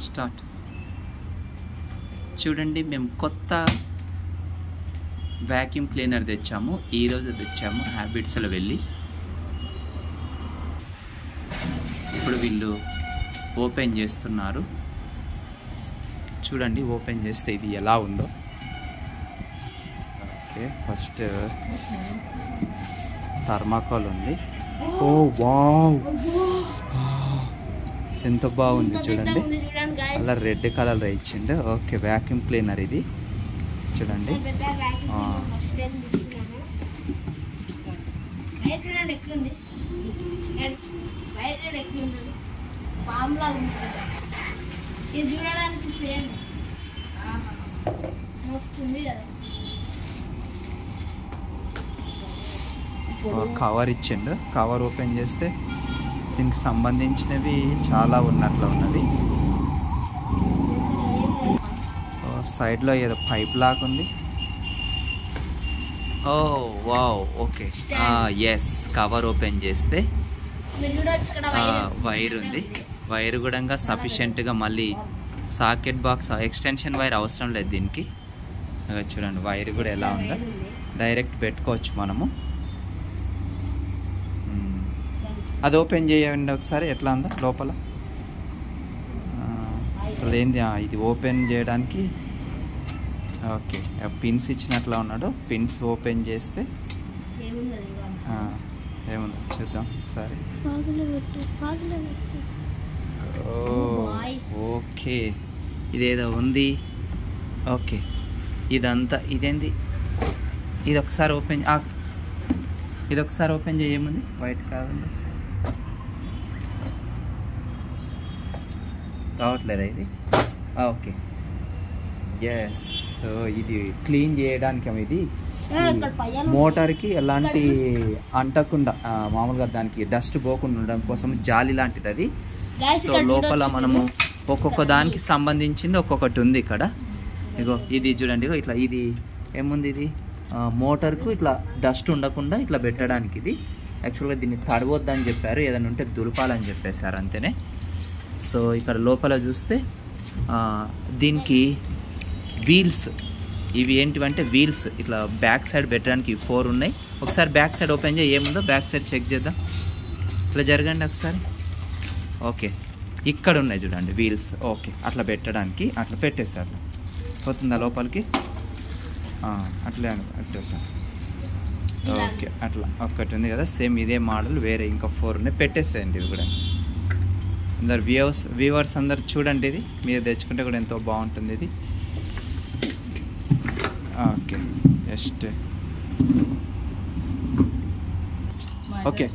Start. చూడండి, మేము కొత్త వ్యాక్యూమ్ క్లీనర్ తెచ్చాము. ఈరోజు తెచ్చాము హ్యాబిట్స్లో వెళ్ళి. ఇప్పుడు వీళ్ళు ఓపెన్ చేస్తున్నారు. చూడండి, ఓపెన్ చేస్తే ఇది ఎలా ఉందో. ఓకే, ఫస్ట్ థర్మాకోల్ ఉంది. ఓ వావ్, ఎంత బాగుంది చూడండి. అలా రెడ్ కలర్ ఇచ్చిండు. ఓకే, వ్యాక్యూమ్ క్లీనర్ ఇది చూడండి. కవర్ ఇచ్చిండు. కవర్ ఓపెన్ చేస్తే దీనికి సంబంధించినవి చాలా ఉన్నట్లు ఉన్నది. సైడ్లో ఏదో పైప్ లాగా ఉంది. Oh wow, okay. Yes, cover open చేస్తే వైర్ ఉంది. వైర్ కూడా సఫిషియెంట్గా, మళ్ళీ సాకెట్ బాక్స్ ఎక్స్టెన్షన్ వైర్ అవసరం లేదు దీనికి. చూడండి వైర్ కూడా ఎలా ఉందో, డైరెక్ట్ పెట్టుకోవచ్చు మనము. అది ఓపెన్ చేయండి ఒకసారి, ఎట్లా ఉందో లోపల. అసలు ఏంది ఇది ఓపెన్ చేయడానికి? ఓకే, పిన్స్ ఇచ్చినట్లా ఉన్నాడు. పిన్స్ ఓపెన్ చేస్తే ఏముందో చూద్దాం ఒకసారి. ఓకే, ఇదేదో ఉంది. ఓకే, ఇదంతా ఇదేంది? ఇది ఒకసారి ఓపెన్ చేయముంది. వైట్ కాదండి, రావట్లేదా ఇది? Okay, yes. సో ఇది క్లీన్ చేయడానికి ఇది మోటార్కి ఎలాంటి అంటకుండా, మామూలుగా దానికి డస్ట్ పోకుండా ఉండడం కోసం జాలి లాంటిది అది. సో లోపల మనము ఒక్కొక్క దానికి సంబంధించింది ఒక్కొక్కటి ఉంది ఇక్కడ. ఇగో ఇది చూడండి, ఇట్లా ఇది ఏముంది, ఇది మోటార్కు ఇట్లా డస్ట్ ఉండకుండా ఇట్లా పెట్టడానికి. ఇది యాక్చువల్గా దీన్ని తడవద్దని చెప్పారు, ఏదైనా ఉంటే దులపాలని చెప్పేశారు, అంతేనే. సో ఇక్కడ లోపల చూస్తే దీనికి వీల్స్, ఇవి ఏంటివంటే వీల్స్ ఇట్లా బ్యాక్ సైడ్ పెట్టడానికి 4 ఉన్నాయి. ఒకసారి బ్యాక్ సైడ్ ఓపెన్ చేయి, ఏముందో బ్యాక్ సైడ్ చెక్ చేద్దాం. ఇట్లా జరగండి ఒకసారి. ఓకే, ఇక్కడ ఉన్నాయి చూడండి వీల్స్. ఓకే, అట్లా పెట్టడానికి అట్లా పెట్టేశారు. పోతుందా లోపలికి? అట్లే పెట్టేశారు. ఓకే, అట్లా ఒక్కటి ఉంది కదా, సేమ్ ఇదే మోడల్ వేరే ఇంకా 4 ఉన్నాయి. పెట్టేసేయండి ఇవి కూడా. అందరు వ్యూవర్స్ అందరు చూడండి, ఇది మీరు తెచ్చుకుంటే కూడా ఎంతో బాగుంటుంది ఇది. Okay, just okay.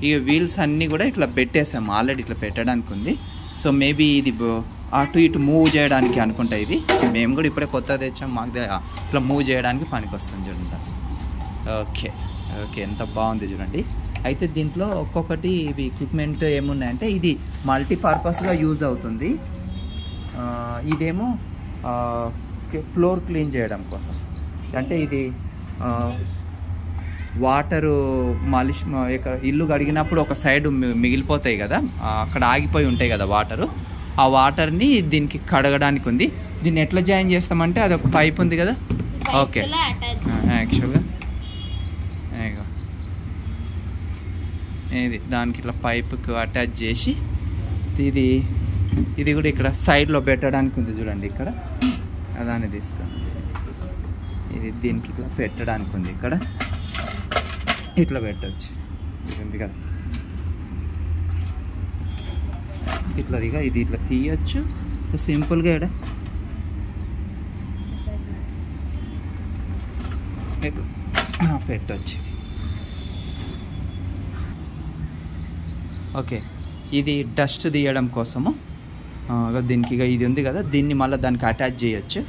ఈ వీల్స్ అన్నీ కూడా ఇట్లా పెట్టేసాము ఆల్రెడీ, ఇట్లా పెట్టడానికి ఉంది. సో మేబీ ఇది అటు ఇటు మూవ్ చేయడానికి అనుకుంటా. ఇది మేము కూడా ఇప్పుడే కొత్తగా తెచ్చాము, మాకు ఇట్లా మూవ్ చేయడానికి పనికి వస్తుంది చూడండి. ఓకే ఓకే, ఎంత బాగుంది చూడండి. అయితే దీంట్లో ఒక్కొక్కటి ఇవి ఎక్విప్మెంట్ ఏమున్నాయంటే, ఇది మల్టీపర్పస్గా యూజ్ అవుతుంది. ఇదేమో ఫ్లోర్ క్లీన్ చేయడం కోసం. అంటే ఇది వాటరు మాలిష్, ఇల్లు కడిగినప్పుడు ఒక సైడ్ మిగిలిపోతాయి కదా, అక్కడ ఆగిపోయి ఉంటాయి కదా వాటరు. ఆ వాటర్ని దీనికి కడగడానికి ఉంది. దీన్ని ఎట్లా జాయిన్ చేస్తామంటే, అది ఒక పైప్ ఉంది కదా. ఓకే, యాక్చువల్గా ఇది దానికి ఇట్లా పైప్కి అటాచ్ చేసి, ఇది కూడా ఇక్కడ సైడ్లో పెట్టడానికి ఉంది చూడండి. ఇక్కడ అదాన్ని తీసుకోండి, ఇది దీనికి ఇట్లా పెట్టడానికి ఉంది. ఇక్కడ ఇట్లా పెట్టచ్చు, ఇది ఉంది కదా, ఇట్లా ఇది ఇట్లా తీయచ్చు సింపుల్గా. ఇక్కడ పెట్టచ్చు. ఓకే, ఇది డస్ట్ తీయడం కోసము దీనికి ఇది ఉంది కదా, దీన్ని మళ్ళీ దానికి అటాచ్ చేయొచ్చు.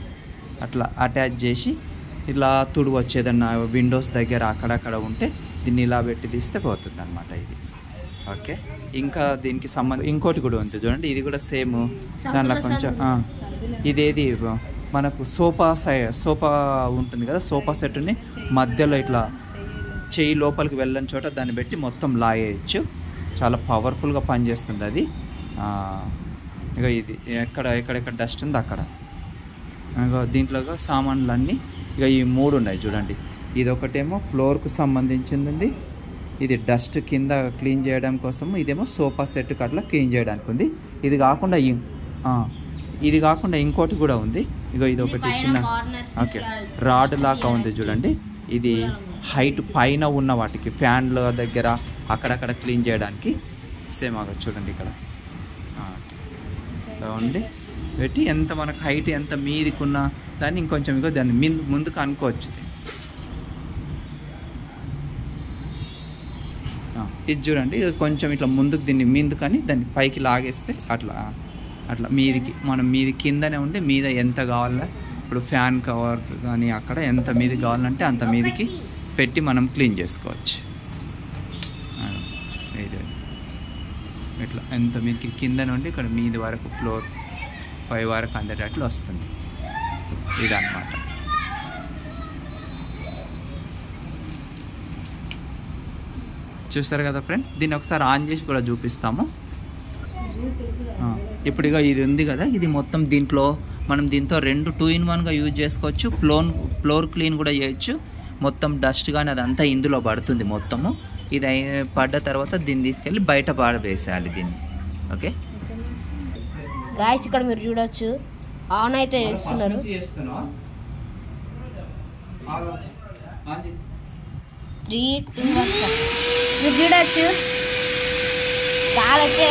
అట్లా అటాచ్ చేసి ఇలా తుడవచ్చు. ఏదన్నా విండోస్ దగ్గర అక్కడక్కడ ఉంటే దీన్ని ఇలా పెట్టి తీస్తే పోతుంది అనమాట ఇది. ఓకే, ఇంకా దీనికి ఇంకోటి కూడా ఉంది చూడండి. ఇది కూడా సేమ్ దానిలో కొంచెం ఇదేది మనకు సోఫా ఉంటుంది కదా, సోఫా సెట్ని మధ్యలో ఇట్లా చెయ్యి లోపలికి వెళ్ళని చోట దాన్ని పెట్టి మొత్తం లాగేయచ్చు. చాలా పవర్ఫుల్గా పనిచేస్తుంది అది. ఇక ఇది ఎక్కడెక్కడ డస్ట్ ఉంది అక్కడ. ఇక దీంట్లో సామాన్లు ఇక ఈ 3 ఉన్నాయి చూడండి. ఇది ఒకటేమో ఫ్లోర్కు సంబంధించింది, ఇది డస్ట్ కింద క్లీన్ చేయడం కోసము, ఇదేమో సోఫా సెట్ అట్లా క్లీన్ చేయడానికి ఉంది. ఇది కాకుండా ఇంకోటి కూడా ఉంది. ఇగో ఇది ఒకటి చిన్న ఓకే రాడ్ లాగా ఉంది చూడండి. ఇది హైట్ పైన ఉన్న వాటికి ఫ్యాన్ల దగ్గర అక్కడక్కడ క్లీన్ చేయడానికి సేమ్ అగా చూడండి ఇక్కడ ఉండి పెట్టి ఎంత మనకు హైట్ ఎంత మీదికున్న దాన్ని ఇంకొంచెం ఇగో దాన్ని ముందుకు అనుకోవచ్చు. ఇది చూడండి, ఇది కొంచెం ఇట్లా ముందుకు దీన్ని మీదుకని దాన్ని పైకి లాగేస్తే అట్లా మీదికి మనం మీది కిందనే ఉండి మీద ఎంత కావాలా ఇప్పుడు ఫ్యాన్ కవర్ కానీ అక్కడ ఎంత మీది కావాలంటే అంత మీదికి పెట్టి మనం క్లీన్ చేసుకోవచ్చు. ఇది ఇట్లా ఎంత మీదికి కింద నుండి ఇక్కడ మీది వరకు ఫ్లోర్ 5 వరకు అందేటట్లు వస్తుంది. ఇదన్నమాట. చూస్తారు కదా ఫ్రెండ్స్, దీన్ని ఒకసారి ఆన్ చేసి కూడా చూపిస్తాము. ఇప్పుడు ఇక ఇది ఉంది కదా, ఇది మొత్తం దీంట్లో మనం దీంతో 2 in 1గా యూజ్ చేసుకోవచ్చు. ఫ్లోర్ క్లీన్ కూడా చేయొచ్చు. మొత్తం డస్ట్ కానీ అదంతా ఇందులో పడుతుంది మొత్తము. ఇది పడ్డ తర్వాత దీన్ని తీసుకెళ్ళి బయట పాడవేసేయాలి దీన్ని. ఓకే గాయ్స్, ఇక్కడ మీరు చూడొచ్చు ఆన్ అయితే చేస్తున్నారు. 3, 2, 1 మీరు చూడొచ్చు. గాలైతే